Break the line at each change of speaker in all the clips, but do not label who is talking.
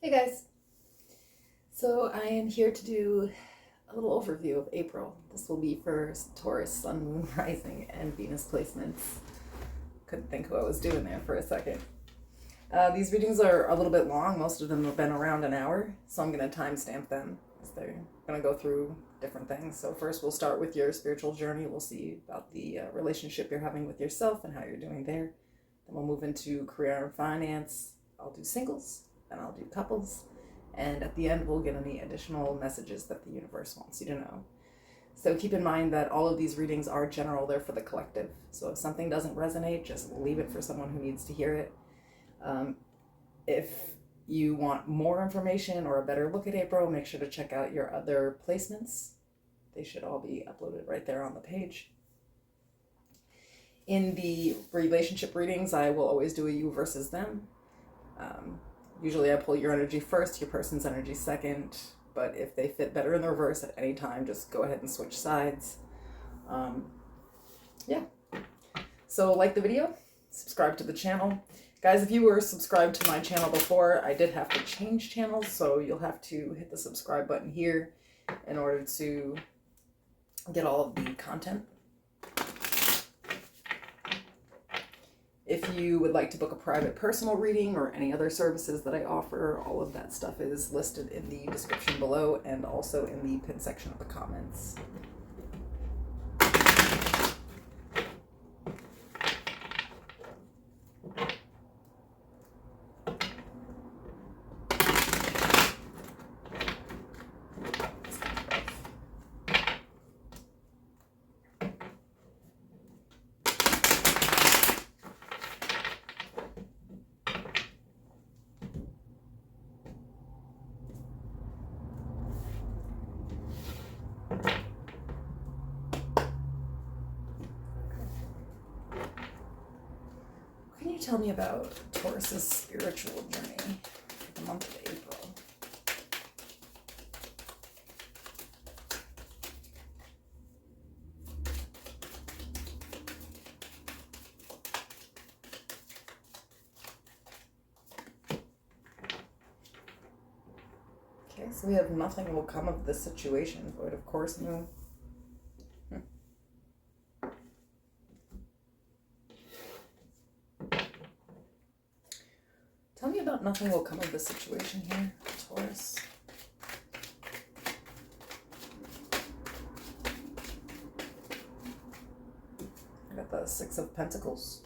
Hey guys, so I am here to do a little overview of April. This will be for Taurus, Sun, Moon, Rising, and Venus placements. Couldn't think who I was doing there for a second. These readings are a little bit long. Most of them have been around an hour, so I'm going to timestamp them because they're going to go through different things. So first we'll start with your spiritual journey. We'll see about the relationship you're having with yourself and how you're doing there. Then we'll move into career and finance. I'll do singles, then I'll do couples, and at the end we'll get any additional messages that the universe wants you to know. So keep in mind that all of these readings are general, they're for the collective. So if something doesn't resonate, just leave it for someone who needs to hear it. If you want more information or a better look at April, make sure to check out your other placements. They should all be uploaded right there on the page. In the relationship readings, I will always do a you versus them. Usually I pull your energy first, your person's energy second, but if they fit better in the reverse at any time, just go ahead and switch sides. Yeah. So like the video, subscribe to the channel. Guys, if you were subscribed to my channel before, I did have to change channels, so you'll have to hit the subscribe button here in order to get all of the content. If you would like to book a private personal reading or any other services that I offer, all of that stuff is listed in the description below and also in the pinned section of the comments. What can you tell me about Taurus's spiritual journey for the month of April? Okay, so we have nothing will come of this situation, void of course, moon. Tell me about nothing will come of this situation here, Taurus. I got the Six of Pentacles.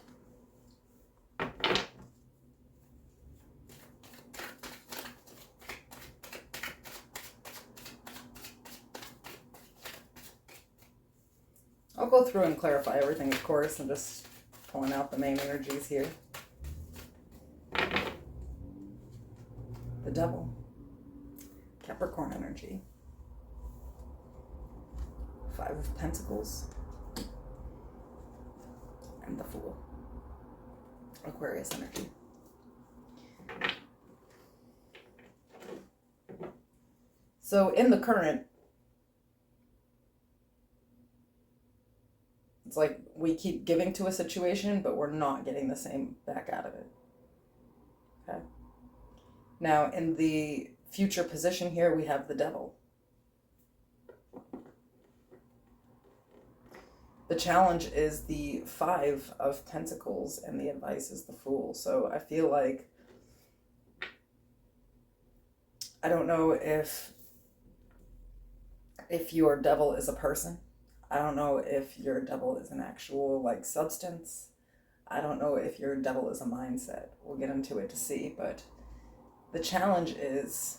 I'll go through and clarify everything, of course. I'm just pulling out the main energies here. The Devil, Capricorn energy, Five of Pentacles, and the Fool, Aquarius energy. So in the current, it's like we keep giving to a situation, but we're not getting the same back out of it. Okay. Now, in the future position here, we have the Devil. The challenge is the Five of Pentacles, and the advice is the Fool. So I feel like, I don't know if your devil is a person. I don't know if your devil is an actual, like, substance. I don't know if your devil is a mindset. We'll get into it to see, but the challenge is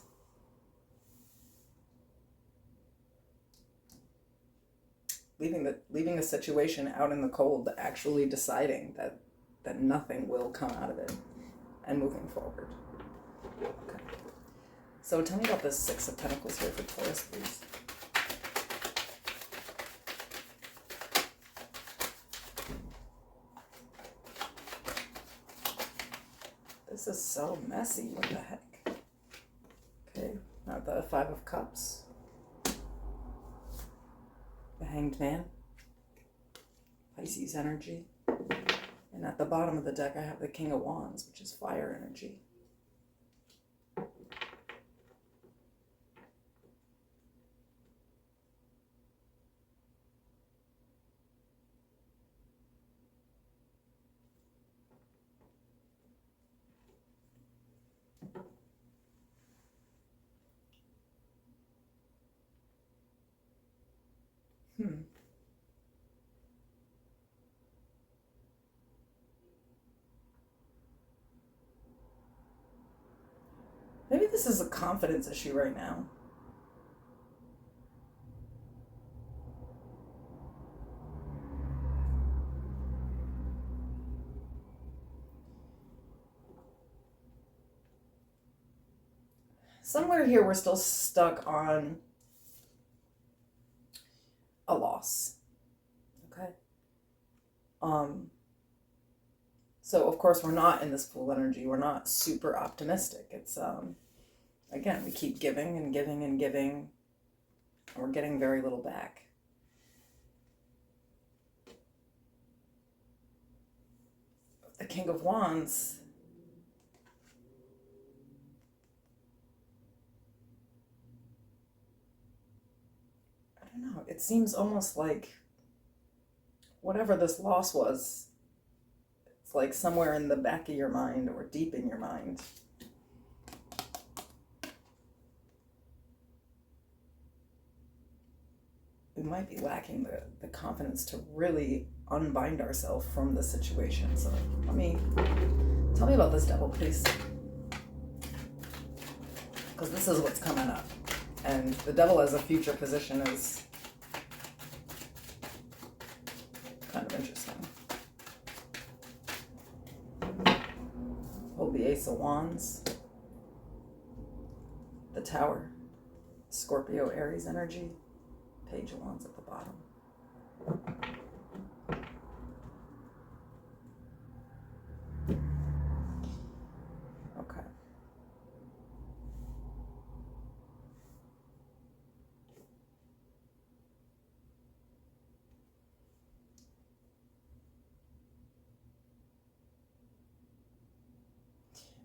leaving the situation out in the cold, actually deciding that nothing will come out of it, and moving forward. Okay. So tell me about this Six of Pentacles here for Taurus, please. This is so messy. What the heck? Okay, now the Five of Cups. The Hanged Man. Pisces energy. And at the bottom of the deck, I have the King of Wands, which is fire energy. Maybe this is a confidence issue right now. Somewhere here we're still stuck on a loss. Okay. So of course we're not in this full energy. We're not super optimistic. It's again, we keep giving and giving and giving, and we're getting very little back. The King of Wands, I don't know, it seems almost like whatever this loss was, it's like somewhere in the back of your mind or deep in your mind. We might be lacking the confidence to really unbind ourselves from the situation. So tell me about this devil, please. Because this is what's coming up. And the devil as a future position is kind of interesting. Hold the Ace of Wands. The Tower. Scorpio, Aries energy. Page of Wands at the bottom. Okay.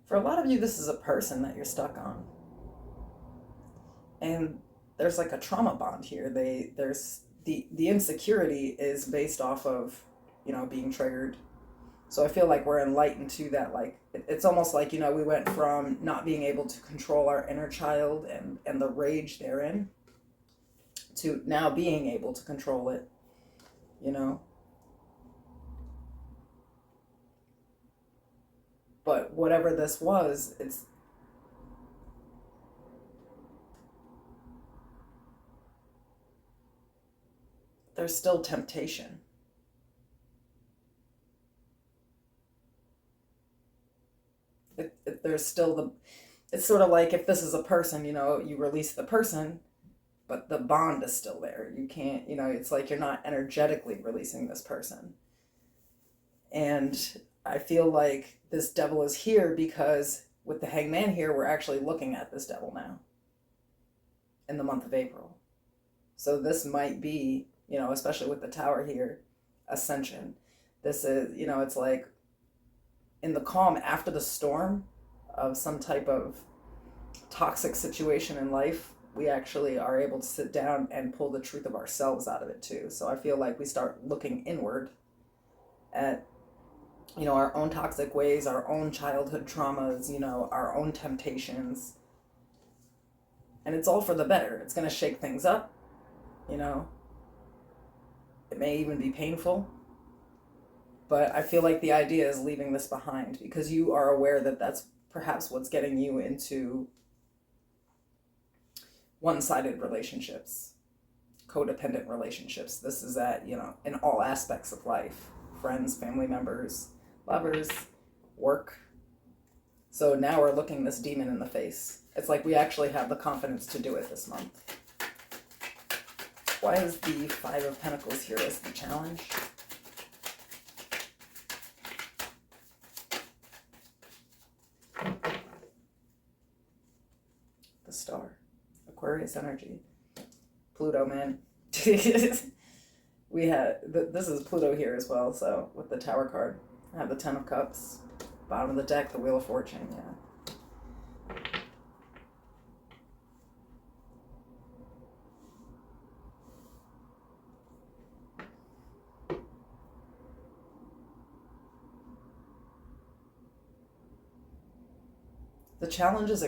For a lot of you, this is a person that you're stuck on. And there's like a trauma bond here. There's the insecurity is based off of, being triggered. So I feel like we're enlightened to that. Like it's almost like, we went from not being able to control our inner child and the rage therein to now being able to control it, But whatever this was, there's still temptation. There's still it's sort of like if this is a person, you release the person, but the bond is still there. You can't, it's like you're not energetically releasing this person. And I feel like this devil is here because with the Hangman here, we're actually looking at this devil now in the month of April. So this might be, especially with the Tower here, ascension. This is, it's like in the calm after the storm of some type of toxic situation in life, we actually are able to sit down and pull the truth of ourselves out of it too. So I feel like we start looking inward at, our own toxic ways, our own childhood traumas, our own temptations. And it's all for the better. It's going to shake things up, It may even be painful. But I feel like the idea is leaving this behind because you are aware that that's perhaps what's getting you into one-sided relationships, codependent relationships. This is at, in all aspects of life, friends, family members, lovers, work. So now we're looking this demon in the face. It's like we actually have the confidence to do it this month. Why is the Five of Pentacles here as the challenge? The Star. Aquarius energy. Pluto, man. We had, this is Pluto here as well, so with the Tower card. I have the Ten of Cups. Bottom of the deck, the Wheel of Fortune, yeah. The challenge is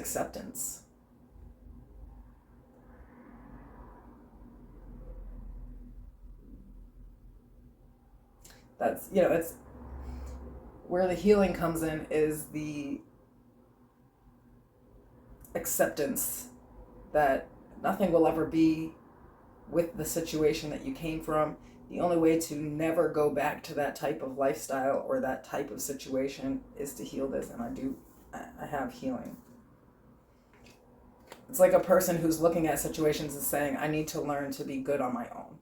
That's, it's where the healing comes in, is the acceptance that nothing will ever be with the situation that you came from. The only way to never go back to that type of lifestyle or that type of situation is to heal this. And I have healing. It's like a person who's looking at situations and saying, I need to learn to be good on my own.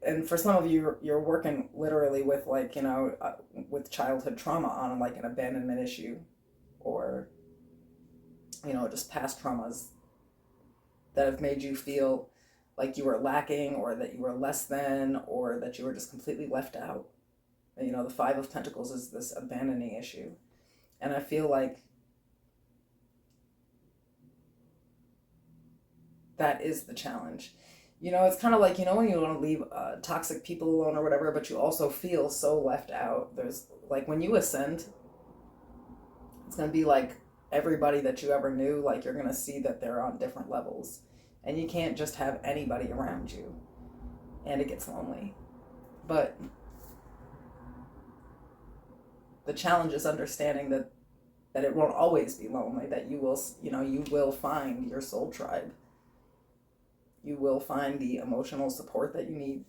And for some of you, you're working literally with with childhood trauma on like an abandonment issue, or, just past traumas that have made you feel like you were lacking, or that you were less than, or that you were just completely left out. And, the Five of Pentacles is this abandoning issue. And I feel like that is the challenge. It's kind of like, when you want to leave toxic people alone or whatever, but you also feel so left out. There's like, when you ascend, it's going to be like everybody that you ever knew, like you're going to see that they're on different levels. And you can't just have anybody around you. And it gets lonely. But the challenge is understanding that it won't always be lonely, that you will find your soul tribe. You will find the emotional support that you need.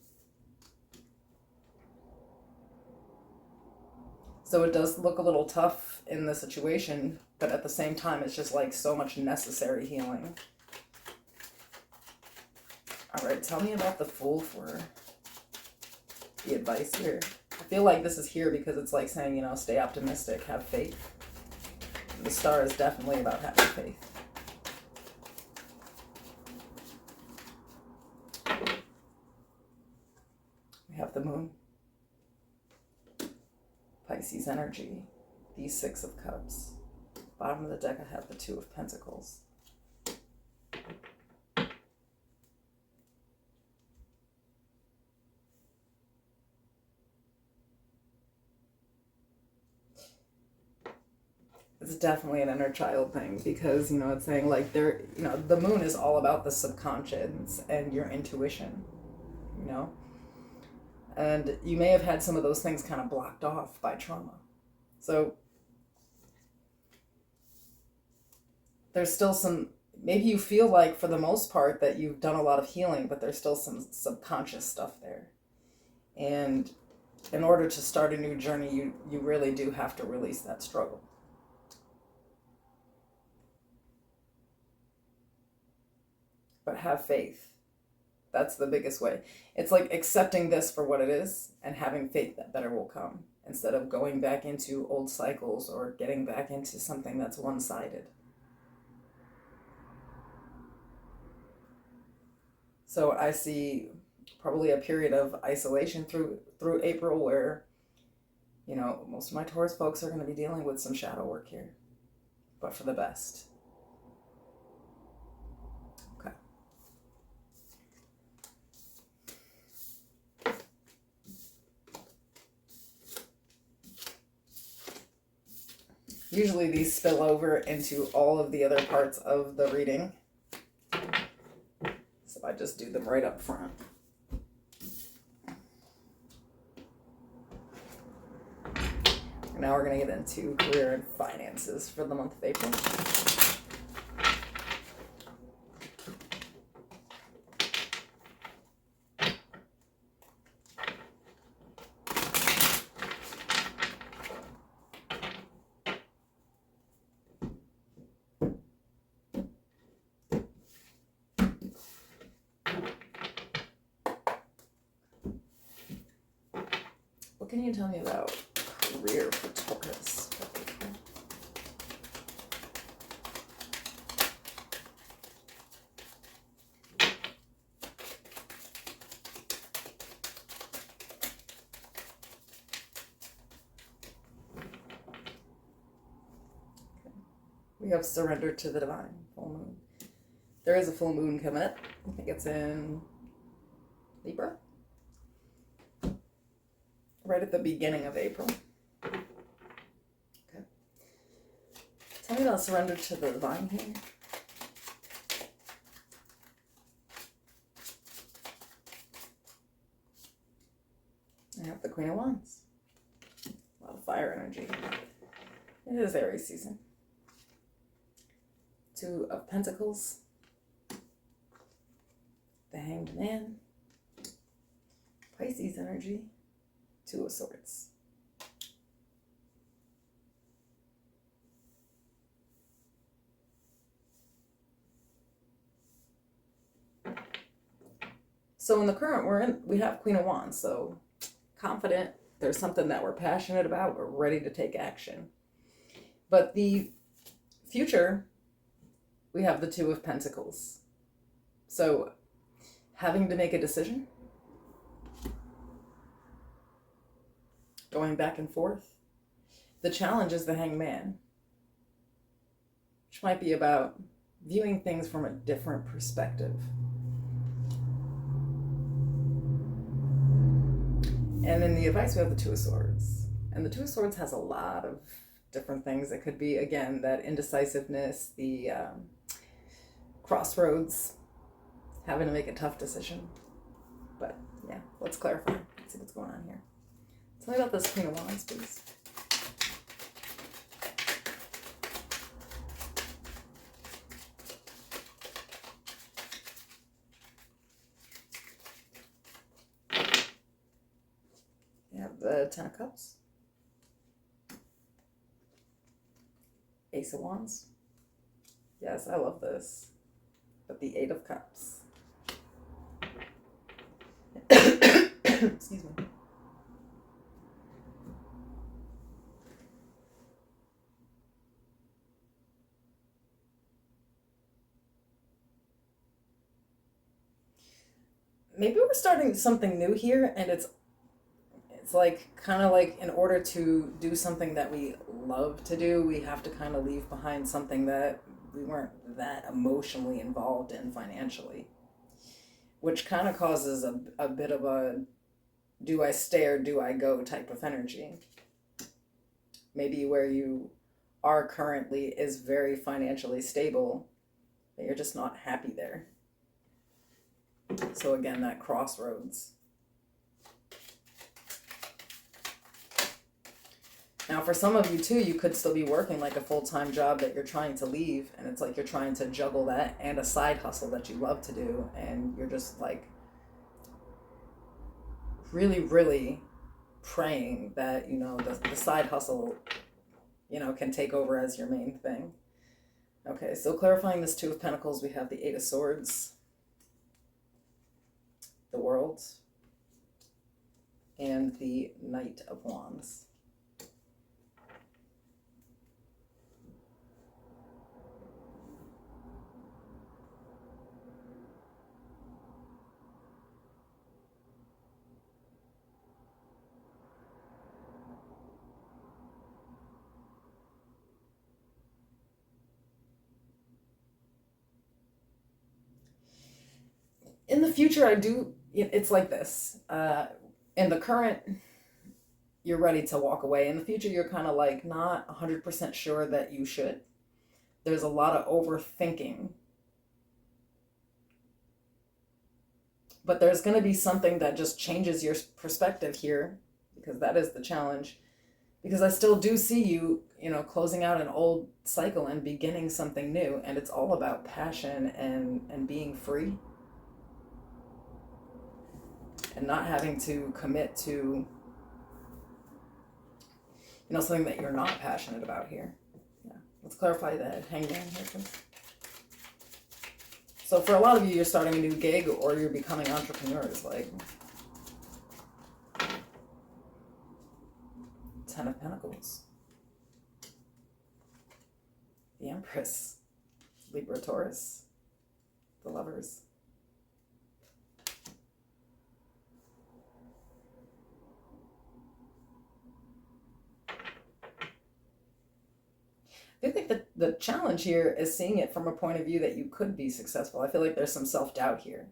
So it does look a little tough in the situation, but at the same time, it's just like so much necessary healing. All right, tell me about the Fool for the advice here. I feel like this is here because it's like saying, stay optimistic, have faith. The Star is definitely about having faith. We have the Moon. Pisces energy. The Six of Cups. Bottom of the deck, I have the Two of Pentacles. It's definitely an inner child thing, because, it's saying like the Moon is all about the subconscious and your intuition, and you may have had some of those things kind of blocked off by trauma. So there's still maybe you feel like for the most part that you've done a lot of healing, but there's still some subconscious stuff there. And in order to start a new journey, you really do have to release that struggle. But have faith. That's the biggest way. It's like accepting this for what it is and having faith that better will come, instead of going back into old cycles or getting back into something that's one-sided. So I see probably a period of isolation through April where, most of my Taurus folks are going to be dealing with some shadow work here, but for the best. Usually these spill over into all of the other parts of the reading. So I just do them right up front. Now we're going to get into career and finances for the month of April. What can you tell me about career for Taurus? We have surrender to the divine, full moon. There is a full moon coming up. I think it's in Libra. Right at the beginning of April. Okay. Tell me about surrender to the divine here. Queen of Wands. A lot of fire energy. It is Aries season. Two of Pentacles. The Hanged Man. Pisces energy. Two of Swords. So in the current we have Queen of Wands, so confident, there's something that we're passionate about, we're ready to take action. But the future, we have the Two of Pentacles. So having to make a decision, going back and forth. The challenge is the Hanged Man, which might be about viewing things from a different perspective. And in the advice, we have the Two of Swords. And the Two of Swords has a lot of different things. It could be, again, that indecisiveness, the crossroads, having to make a tough decision. But yeah, let's clarify. Let's see what's going on here. Tell me about this Queen of Wands, please. You have the Ten of Cups. Ace of Wands. Yes, I love this. But the Eight of Cups. Excuse me. Maybe we're starting something new here, and it's like kind of like in order to do something that we love to do, we have to kind of leave behind something that we weren't that emotionally involved in financially, which kind of causes a bit of a do I stay or do I go type of energy. Maybe where you are currently is very financially stable, but you're just not happy there. So again, that crossroads. Now, for some of you too, you could still be working like a full-time job that you're trying to leave, and it's like you're trying to juggle that and a side hustle that you love to do, and you're just like really, really praying that, you know, the side hustle, you know, can take over as your main thing. Okay, so clarifying this Two of Pentacles, we have the Eight of Swords, the World, and the Knight of Wands. In the future, it's like this. In the current, you're ready to walk away. In the future, you're kind of like not 100% sure that you should. There's a lot of overthinking. But there's going to be something that just changes your perspective here, because that is the challenge. Because I still do see you, you know, closing out an old cycle and beginning something new. And it's all about passion and being free. And not having to commit to, you know, something that you're not passionate about here. Yeah. Let's clarify that. Hanged Man here, please. So for a lot of you, you're starting a new gig or you're becoming entrepreneurs. Like Ten of Pentacles. The Empress. Libra, Taurus. The Lovers. I think that the challenge here is seeing it from a point of view that you could be successful. I feel like there's some self-doubt here.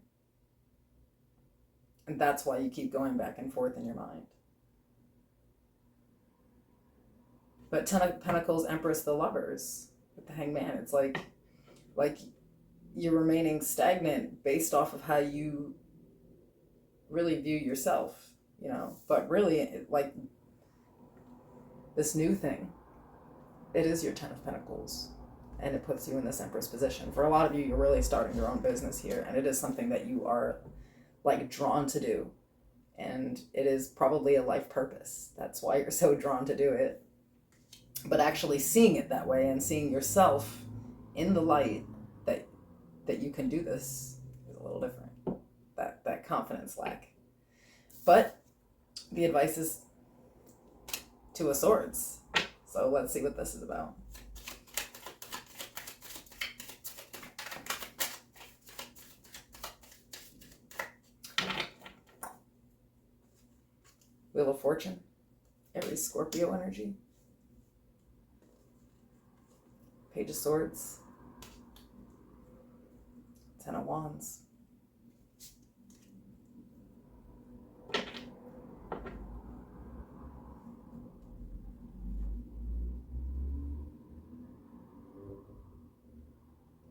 And that's why you keep going back and forth in your mind. But Ten of Pentacles, Empress, the Lovers, with the Hanged Man, it's like you're remaining stagnant based off of how you really view yourself. you know, but really, like, this new thing, it is your 10 of Pentacles, and it puts you in this Empress position. For a lot of you, you're really starting your own business here, and it is something that you are, like, drawn to do, and it is probably a life purpose. That's why you're so drawn to do it. But actually seeing it that way and seeing yourself in the light that you can do this is a little different. That confidence lack. But the advice is Two of Swords. So let's see what this is about. Wheel of Fortune. Aries, Scorpio energy. Page of Swords. 10 of Wands.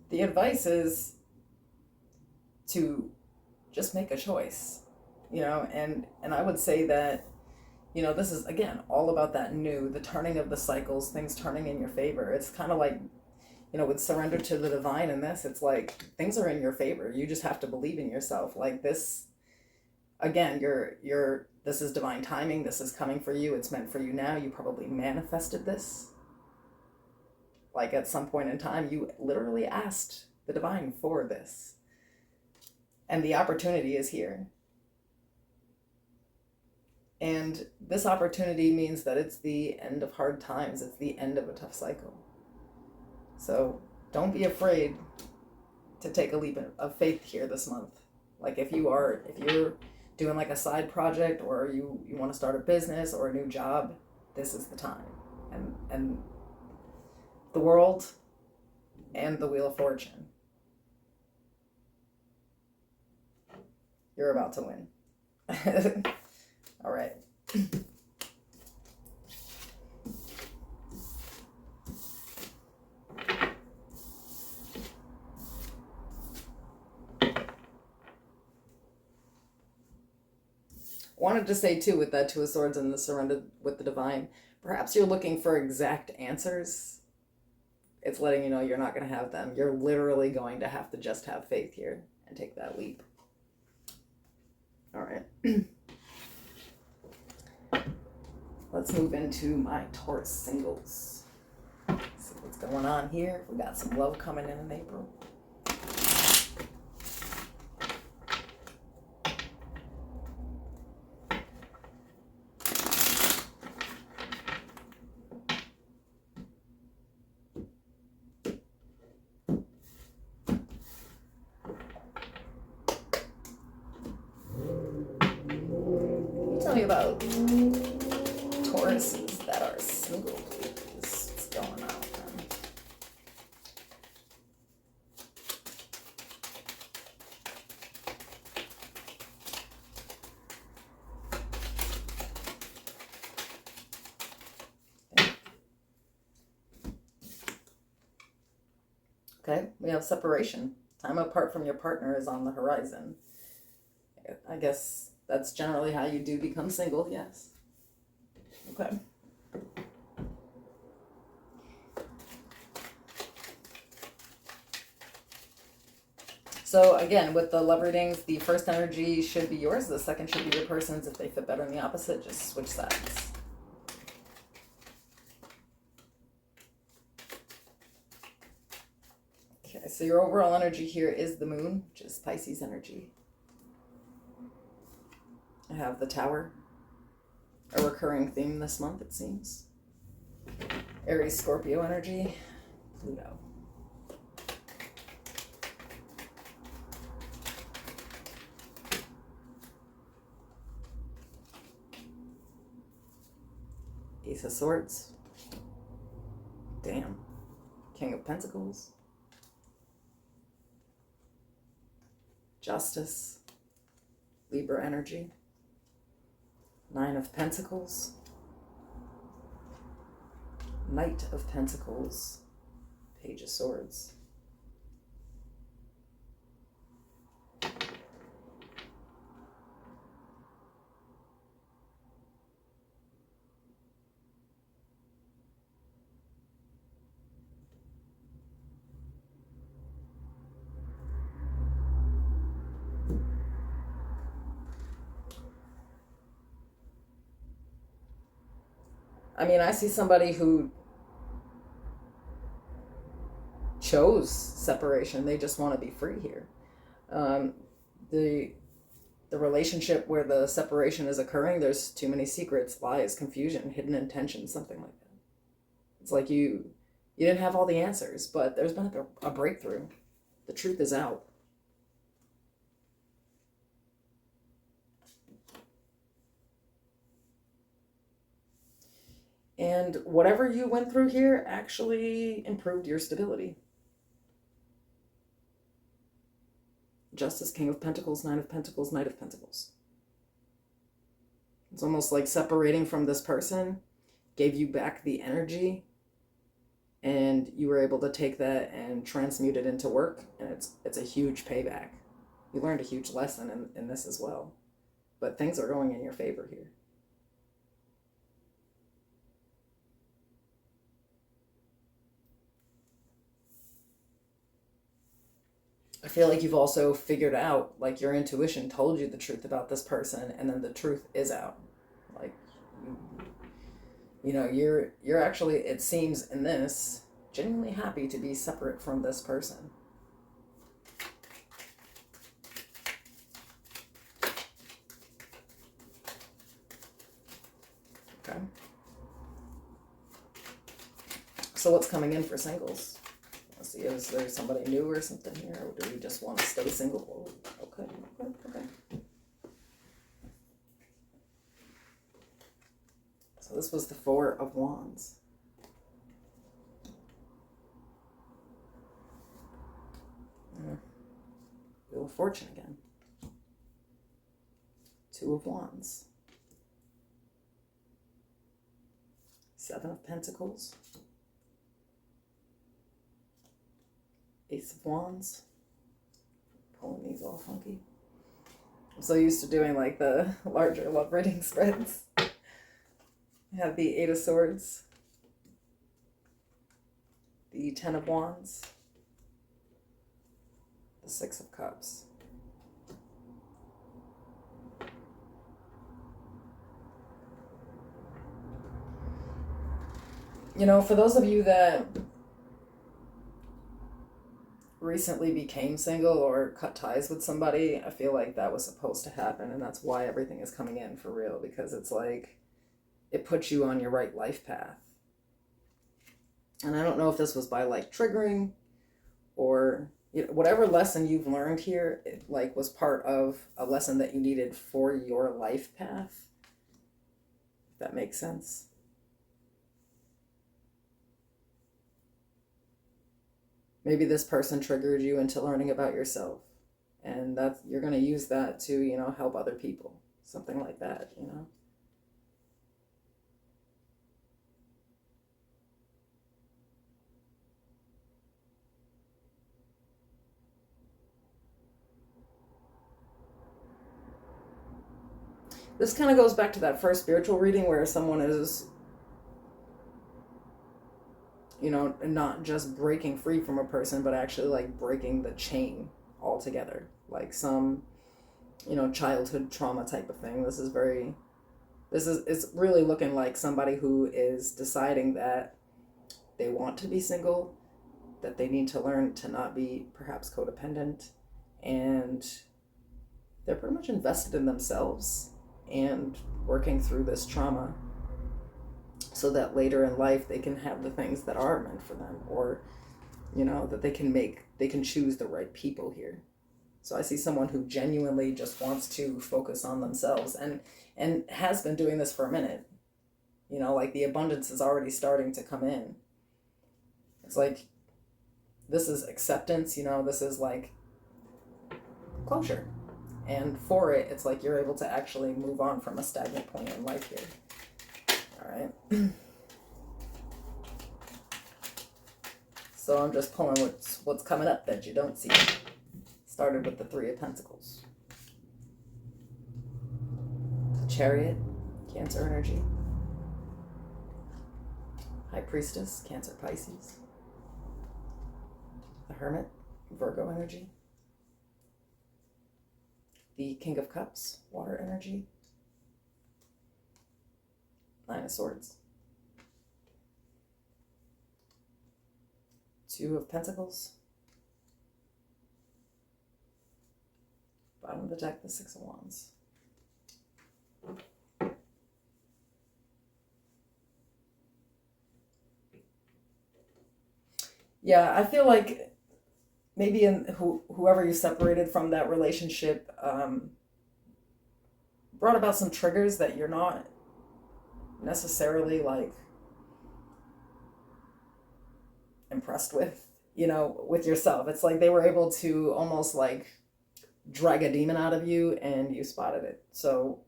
The advice is to just make a choice, you know, and I would say that, you know, this is, again, all about that new, the turning of the cycles, things turning in your favor. It's kind of like, you know, with surrender to the divine in this, it's like things are in your favor. You just have to believe in yourself. Like this, again, this is divine timing. This is coming for you. It's meant for you now. You probably manifested this. Like at some point in time, you literally asked the divine for this. And the opportunity is here. And this opportunity means that it's the end of hard times. It's the end of a tough cycle. So don't be afraid to take a leap of faith here this month. Like if you're doing like a side project, or you want to start a business or a new job, this is the time. And the World and the Wheel of Fortune, you're about to win. All right. Wanted to say too, with that Two of Swords and the surrender with the divine, perhaps you're looking for exact answers. It's letting you know you're not going to have them. You're literally going to have to just have faith here and take that leap. All right. Let's move into my Taurus singles. See what's going on here. We got some love coming in April. Tell me about Tauruses that are single, please. What's going on with them? Okay, we have separation. Time apart from your partner is on the horizon. I guess that's generally how you do become single, yes. Okay. So again, with the love readings, the first energy should be yours. The second should be your person's. If they fit better in the opposite, just switch sides. Okay, so your overall energy here is the moon, which is Pisces energy. I have the Tower, a recurring theme this month, it seems. Aries, Scorpio energy, Pluto. Ace of Swords. Damn. King of Pentacles. Justice. Libra energy. Nine of Pentacles. Knight of Pentacles. Page of Swords. I mean, I see somebody who chose separation. They just want to be free here. The relationship where the separation is occurring, there's too many secrets, lies, confusion, hidden intentions, something like that. It's like you didn't have all the answers, but there's been a breakthrough. The truth is out. And whatever you went through here actually improved your stability. Justice, King of Pentacles, Nine of Pentacles, Knight of Pentacles. It's almost like separating from this person gave you back the energy, and you were able to take that and transmute it into work, and it's a huge payback. You learned a huge lesson in this as well. But things are going in your favor here. I feel like you've also figured out, like your intuition told you the truth about this person, and then the truth is out. Like, you're actually, it seems in this, genuinely happy to be separate from this person. Okay. So what's coming in for singles? Let's see, is there somebody new or something here, or do we just want to stay single? Okay. So this was the Four of Wands. Wheel of Fortune again. Two of Wands. Seven of Pentacles. Ace of Wands. Pulling these all funky. I'm so used to doing like the larger love reading spreads. I have the Eight of Swords. The Ten of Wands. The Six of Cups. For those of you that recently became single or cut ties with somebody, I feel like that was supposed to happen, and that's why everything is coming in for real, because it's like it puts you on your right life path. And I don't know if this was by like triggering or whatever lesson you've learned here, it like was part of a lesson that you needed for your life path. If that makes sense. Maybe this person triggered you into learning about yourself, and that's, you're going to use that to, help other people. Something like that, This kind of goes back to that first spiritual reading where someone is, not just breaking free from a person, but actually like breaking the chain altogether. Like some, childhood trauma type of thing. It's really looking like somebody who is deciding that they want to be single, that they need to learn to not be perhaps codependent, and they're pretty much invested in themselves and working through this trauma so that later in life they can have the things that are meant for them, or that they can choose the right people here. So I see someone who genuinely just wants to focus on themselves and has been doing this for a minute. Like the abundance is already starting to come in. It's like this is acceptance, this is like closure. And for it, it's like you're able to actually move on from a stagnant point in life here. All right. So I'm just pulling what's coming up that you don't see. Started with the Three of Pentacles. The Chariot, Cancer energy. High Priestess, Cancer, Pisces. The Hermit, Virgo energy. The King of Cups, water energy. Nine of Swords. Two of Pentacles. Bottom of the deck, the Six of Wands. Yeah, I feel like maybe whoever you separated from that relationship brought about some triggers that you're not necessarily like impressed with, with yourself. It's like they were able to almost like drag a demon out of you and you spotted it. So,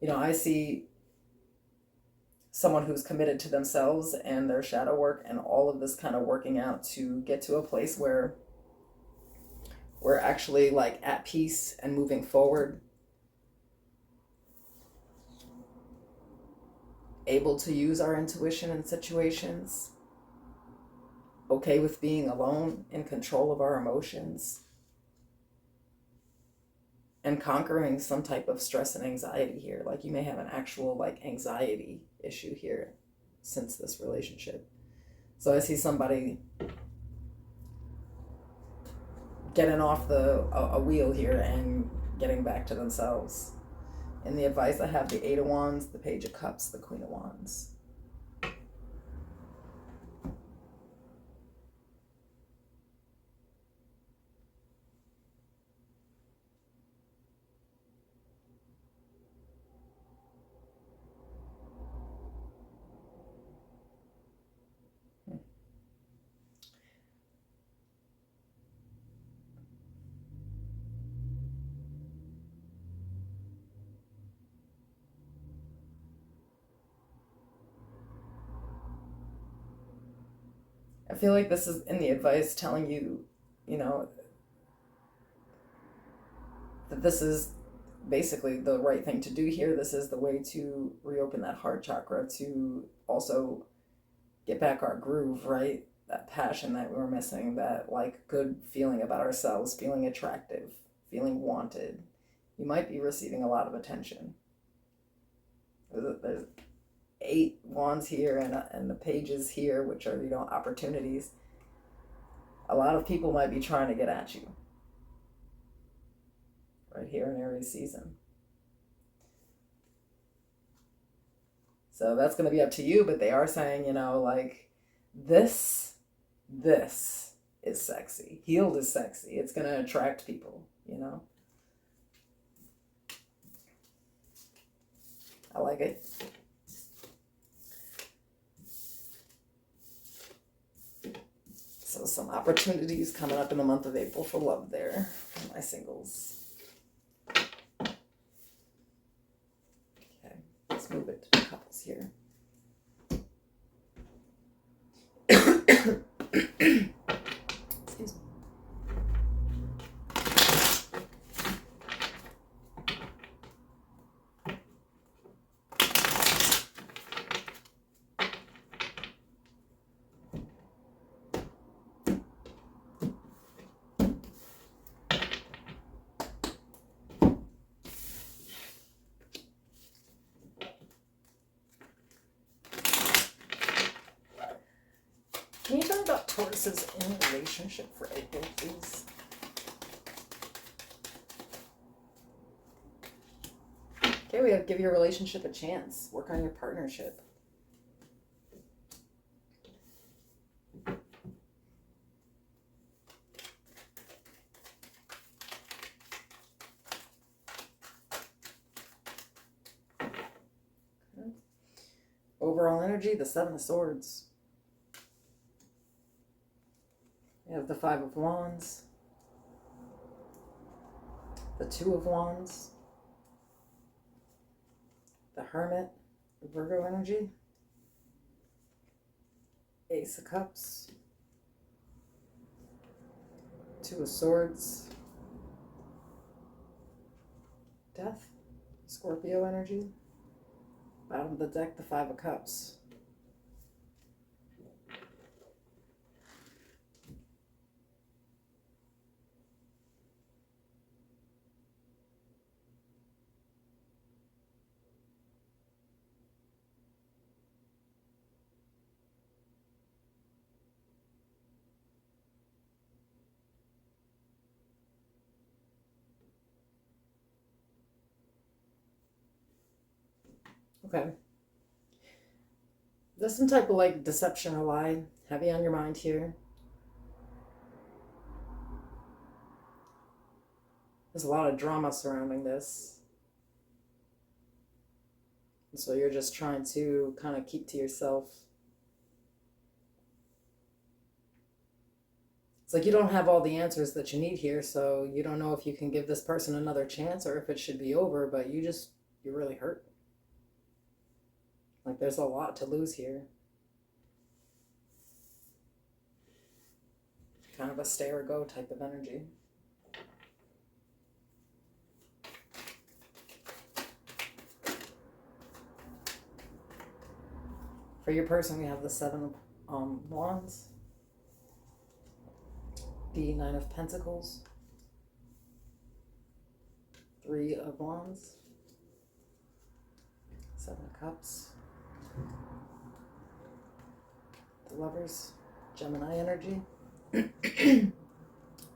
I see someone who's committed to themselves and their shadow work and all of this kind of working out to get to a place where we're actually like at peace and moving forward, able to use our intuition in situations, okay with being alone, in control of our emotions, and conquering some type of stress and anxiety here. Like you may have an actual like anxiety issue here since this relationship. So I see somebody getting off a wheel here and getting back to themselves. In the advice, I have the Eight of Wands, the Page of Cups, the Queen of Wands. I feel like this is in the advice telling you, that this is basically the right thing to do here. This is the way to reopen that heart chakra, to also get back our groove, right? That passion that we were missing, that like good feeling about ourselves, feeling attractive, feeling wanted. You might be receiving a lot of attention. There's 8 wands here and the pages here, which are, opportunities. A lot of people might be trying to get at you right here in Aries season. So that's going to be up to you, but they are saying, like this is sexy. Healed is sexy. It's going to attract people, I like it. So some opportunities coming up in the month of April for love there for my singles. Okay, let's move it to the couples here. Excuse me. Can you talk about Taurus's in relationship for April, please? Okay, we have give your relationship a chance. Work on your partnership. Okay. Overall energy, the Seven of Swords. We have the Five of Wands, the Two of Wands, the Hermit, the Virgo energy, Ace of Cups, Two of Swords, Death, Scorpio energy, bottom of the deck, the Five of Cups. Okay. There's some type of like deception or lie heavy on your mind here. There's a lot of drama surrounding this. And so you're just trying to kind of keep to yourself. It's like you don't have all the answers that you need here, so you don't know if you can give this person another chance or if it should be over, but you're really hurt. Like there's a lot to lose here. Kind of a stay or go type of energy. For your person, we have the Seven of Wands, the Nine of Pentacles, Three of Wands, Seven of Cups, the Lovers, Gemini energy,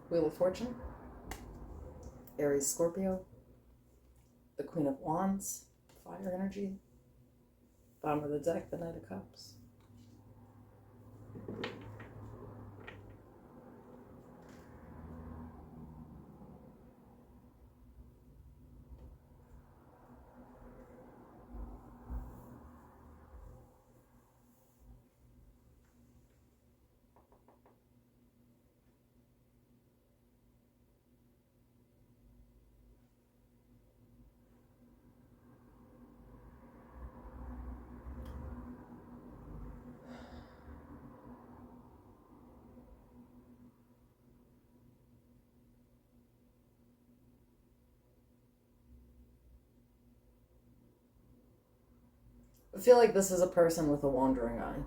Wheel of Fortune, Aries, Scorpio, the Queen of Wands, fire energy, bottom of the deck, the Knight of Cups. I feel like this is a person with a wandering eye.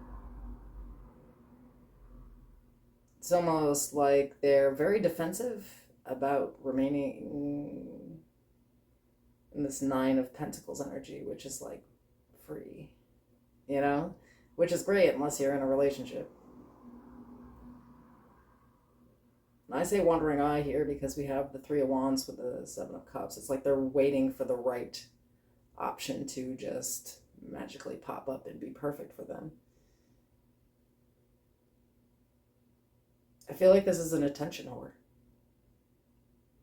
It's almost like they're very defensive about remaining in this Nine of Pentacles energy, which is like free, you know? Which is great unless you're in a relationship. And I say wandering eye here because we have the Three of Wands with the Seven of Cups. It's like they're waiting for the right option to just magically pop up and be perfect for them. I feel like this is an attention whore.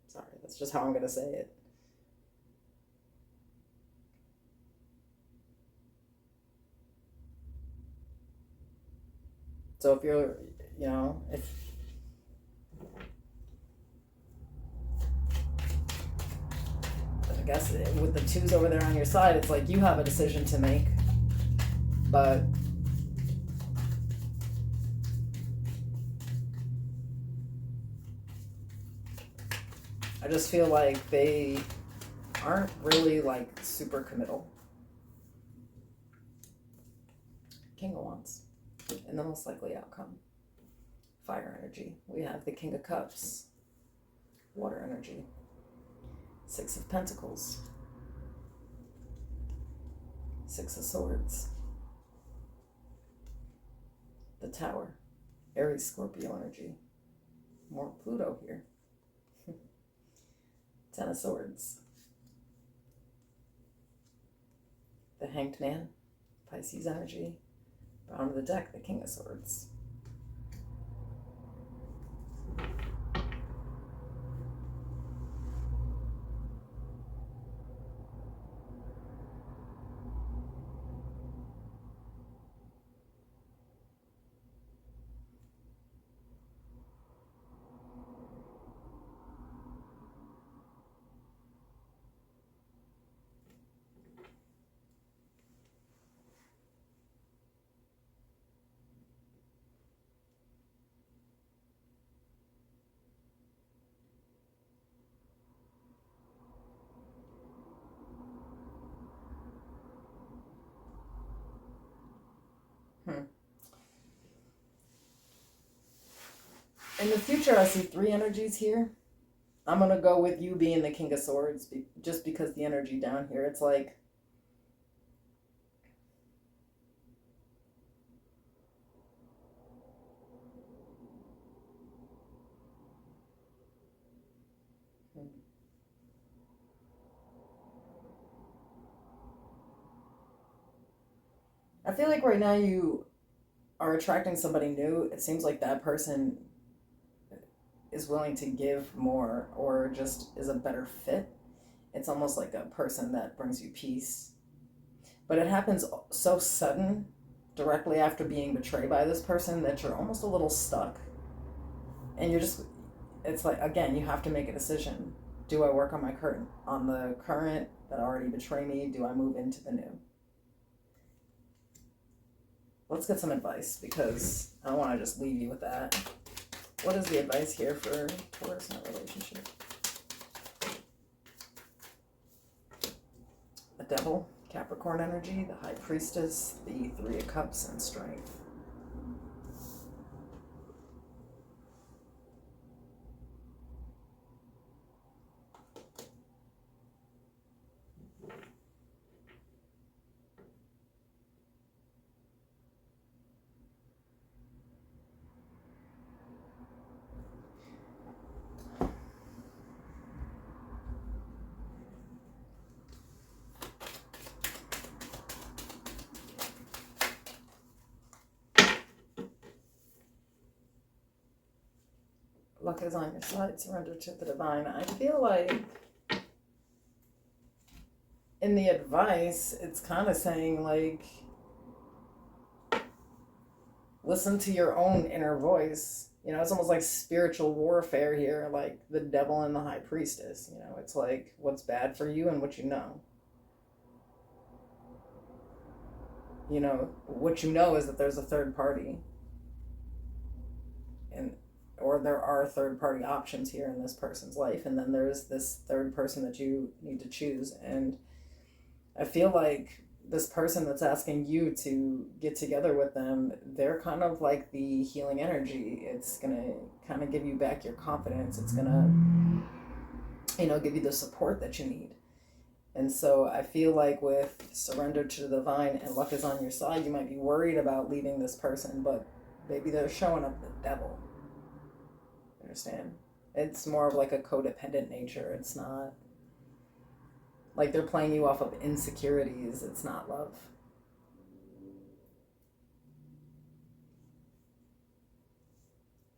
Sorry, that's just how I'm going to say it. So if you're, if I guess with the twos over there on your side, it's like you have a decision to make, but I just feel like they aren't really like super committal. King of Wands, and the most likely outcome. Fire energy. We have the King of Cups, water energy. Six of Pentacles, Six of Swords, the Tower, Aries, Scorpio energy. More Pluto here. Ten of Swords, the Hanged Man, Pisces energy. Bottom of the deck, the King of Swords. In the future, I see three energies here. I'm going to go with you being the King of Swords just because the energy down here, it's like I feel like right now you are attracting somebody new. It seems like that person is willing to give more or just is a better fit. It's almost like a person that brings you peace. But it happens so sudden, directly after being betrayed by this person, that you're almost a little stuck. And it's like, again, you have to make a decision. Do I work on the current that already betrayed me? Do I move into the new? Let's get some advice, because I don't want to just leave you with that. What is the advice here for Taurus in a relationship? The Devil, Capricorn energy, the High Priestess, the Three of Cups, and Strength. Luck is on your side. Surrender to the divine. I feel like in the advice, it's kind of saying, like, listen to your own inner voice. You know, it's almost like spiritual warfare here, like the devil and the High Priestess. You know, it's like what's bad for you and what you know. You know, what you know is that there's a third party. Or there are third party options here in this person's life, and then there's this third person that you need to choose. And I feel like this person that's asking you to get together with them, they're kind of like the healing energy. It's gonna kind of give you back your confidence. It's gonna, give you the support that you need. And so I feel like with surrender to the divine and luck is on your side, you might be worried about leaving this person, but maybe they're showing up the devil. Understand? It's more of like a codependent nature. It's not like they're playing you off of insecurities. It's not love.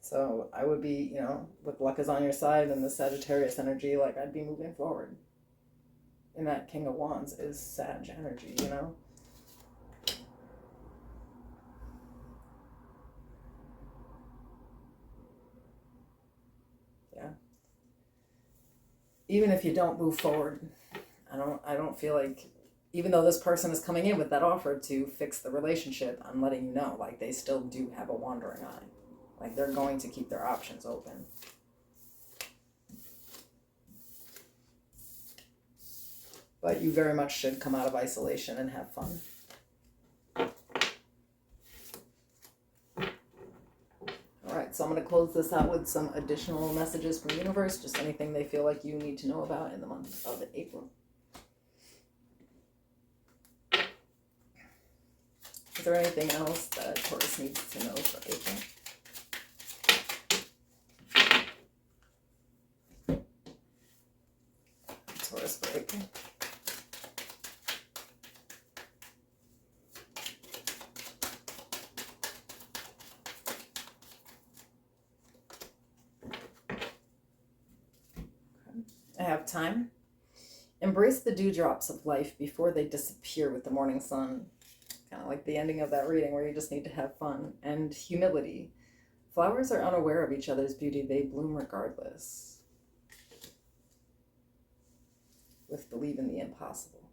So I would be, with luck is on your side and the Sagittarius energy, like I'd be moving forward. And that King of Wands is Sag energy, Yeah. Even if you don't move forward, I don't feel like, even though this person is coming in with that offer to fix the relationship, I'm letting you know, like, they still do have a wandering eye. Like, they're going to keep their options open. But you very much should come out of isolation and have fun. All right, so I'm going to close this out with some additional messages from the universe, just anything they feel like you need to know about in the month of April. Is there anything else that Taurus needs to know for April? Taurus for April. I have time. Embrace the dewdrops of life before they disappear with the morning sun. Kind of like the ending of that reading where you just need to have fun. And humility. Flowers are unaware of each other's beauty. They bloom regardless. With believe in the impossible.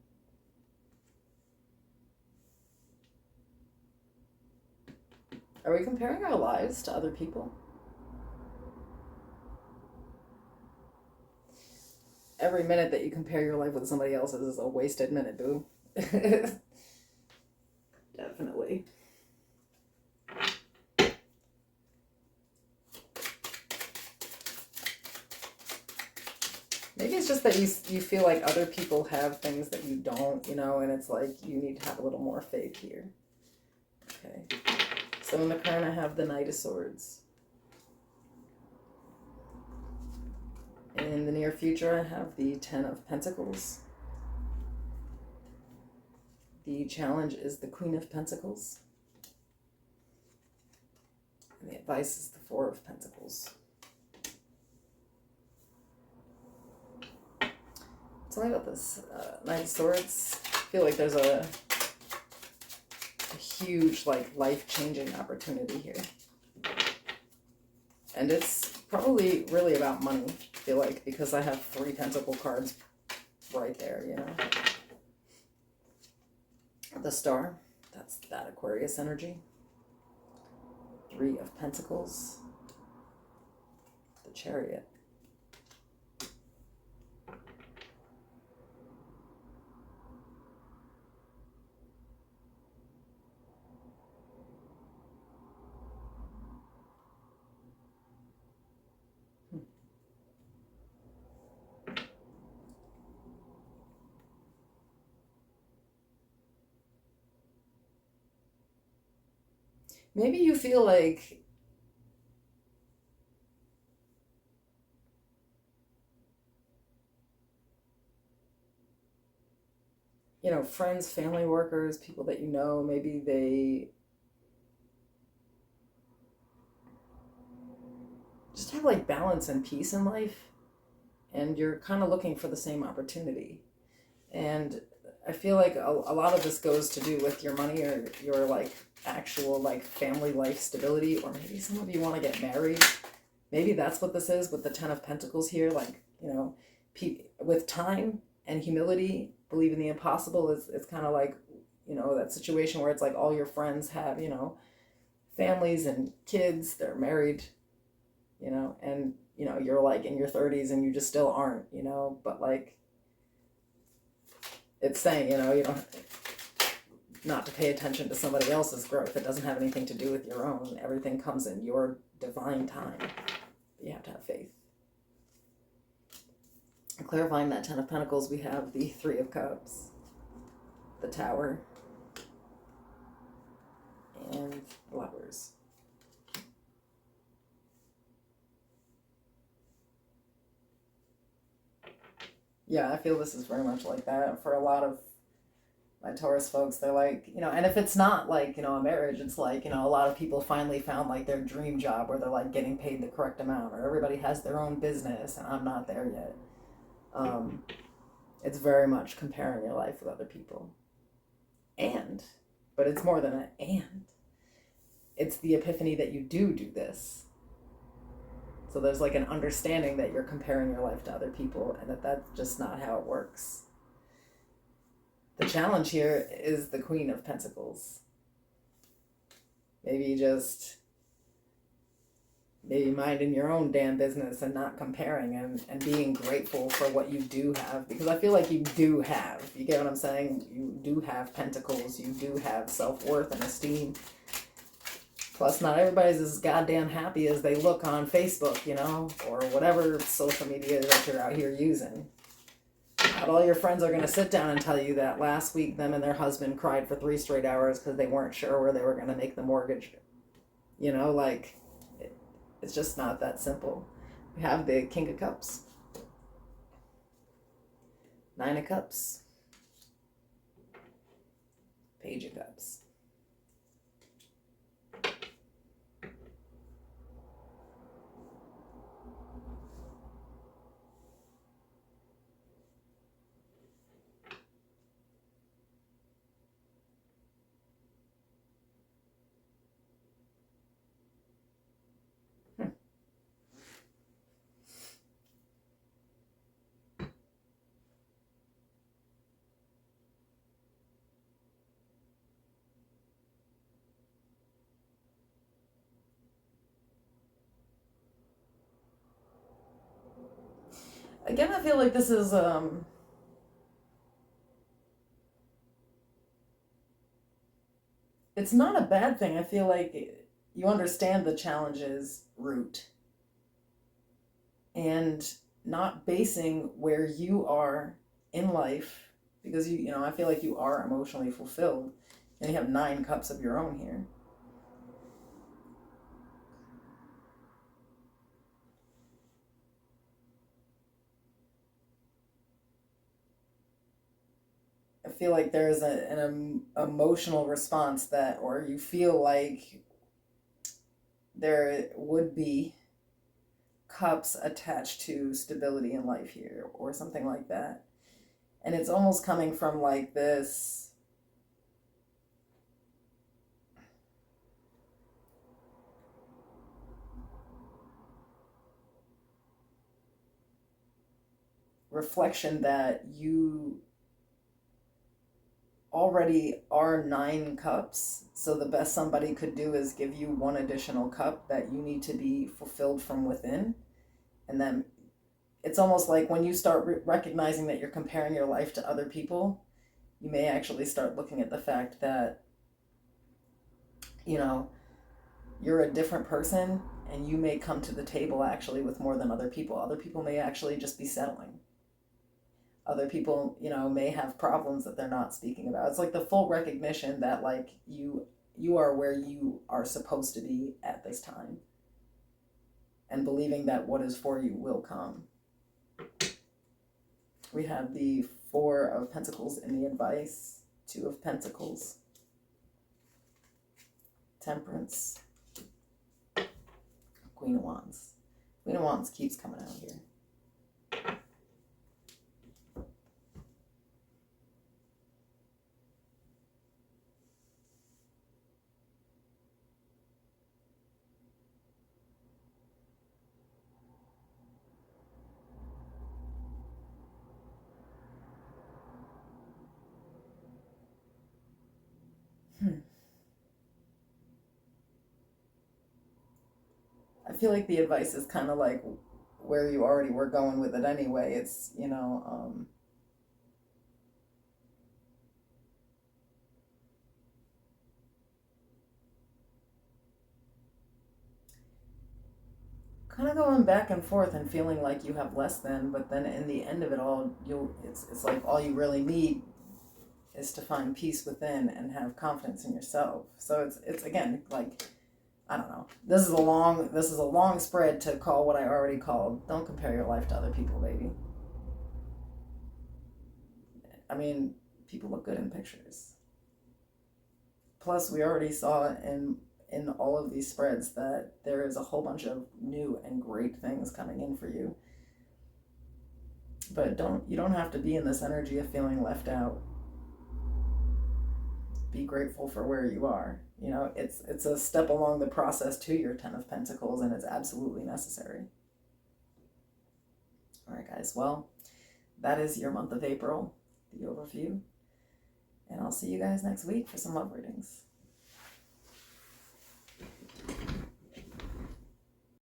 Are we comparing our lives to other people? Every minute that you compare your life with somebody else's is a wasted minute, boo. Definitely. Maybe it's just that you feel like other people have things that you don't, and it's like you need to have a little more faith here. Okay. So in the current, I have the Knight of Swords. In the near future, I have the Ten of Pentacles. The challenge is the Queen of Pentacles. And the advice is the Four of Pentacles. Tell me about this Knight of Swords. I feel like there's a huge, like, life-changing opportunity here. And it's probably really about money, I feel like, because I have 3 Pentacle cards right there, you know. The Star, that's that Aquarius energy. 3 of Pentacles. The Chariot. Maybe you feel like you know, friends, family, workers, people that you know, maybe they just have like balance and peace in life, and you're kind of looking for the same opportunity. And I feel like a lot of this goes to do with your money or your like actual like family life stability, or maybe some of you want to get married. Maybe that's what this is with the 10 of Pentacles here. Like, you know, with time and humility, believe in the impossible. It's kind of like, you know, that situation where it's like all your friends have, you know, families and kids, they're married, you know, and, you know, you're like in your 30s and you just still aren't, you know, but like, it's saying, you know, you don't, not to pay attention to somebody else's growth. It doesn't have anything to do with your own. Everything comes in your divine time. You have to have faith. And clarifying that 10 of Pentacles, we have the 3 of Cups, the Tower, and Lovers. Yeah, I feel this is very much like that for a lot of my Taurus folks. They're like, you know, and if it's not like, you know, a marriage, it's like, you know, a lot of people finally found like their dream job where they're like getting paid the correct amount, or everybody has their own business and I'm not there yet. It's very much comparing your life with other people. But it's more than an and. It's the epiphany that you do this. So there's like an understanding that you're comparing your life to other people and that that's just not how it works. The challenge here is the Queen of Pentacles. Maybe minding your own damn business and not comparing and being grateful for what you do have. Because I feel like you do have. You get what I'm saying? You do have pentacles. You do have self-worth and esteem. Plus, not everybody's as goddamn happy as they look on Facebook, you know, or whatever social media that you're out here using. Not all your friends are going to sit down and tell you that last week them and their husband cried for 3 straight hours because they weren't sure where they were going to make the mortgage. You know, like, it's just not that simple. We have the King of Cups, 9 of Cups, Page of Cups. Again, I feel like this is, it's not a bad thing. I feel like you understand the challenge's root and not basing where you are in life, because you know, I feel like you are emotionally fulfilled and you have 9 cups of your own here. I feel like there is an emotional response that, or you feel like there would be cups attached to stability in life here, or something like that. And it's almost coming from like this reflection that you already are 9 cups. So the best somebody could do is give you one additional cup that you need to be fulfilled from within. And then it's almost like when you start recognizing that you're comparing your life to other people, you may actually start looking at the fact that, you know, you're a different person and you may come to the table actually with more than other people. Other people may actually just be settling. Other people, may have problems that they're not speaking about. It's like the full recognition that like you are where you are supposed to be at this time, and believing that what is for you will come. We have the 4 of Pentacles in the advice, 2 of Pentacles, Temperance, Queen of Wands. Queen of Wands keeps coming out here. I feel like the advice is kind of like where you already were going with it anyway. It's, kind of going back and forth and feeling like you have less than, but then in the end of it all, it's like all you really need is to find peace within and have confidence in yourself. So it's again like, I don't know. This is a long spread to call what I already called. Don't compare your life to other people, baby. I mean, people look good in pictures. Plus, we already saw in all of these spreads that there is a whole bunch of new and great things coming in for you. But you don't have to be in this energy of feeling left out. Be grateful for where you are. It's a step along the process to your 10 of Pentacles, and it's absolutely necessary. All right, guys. Well, that is your month of April, the overview. And I'll see you guys next week for some love readings.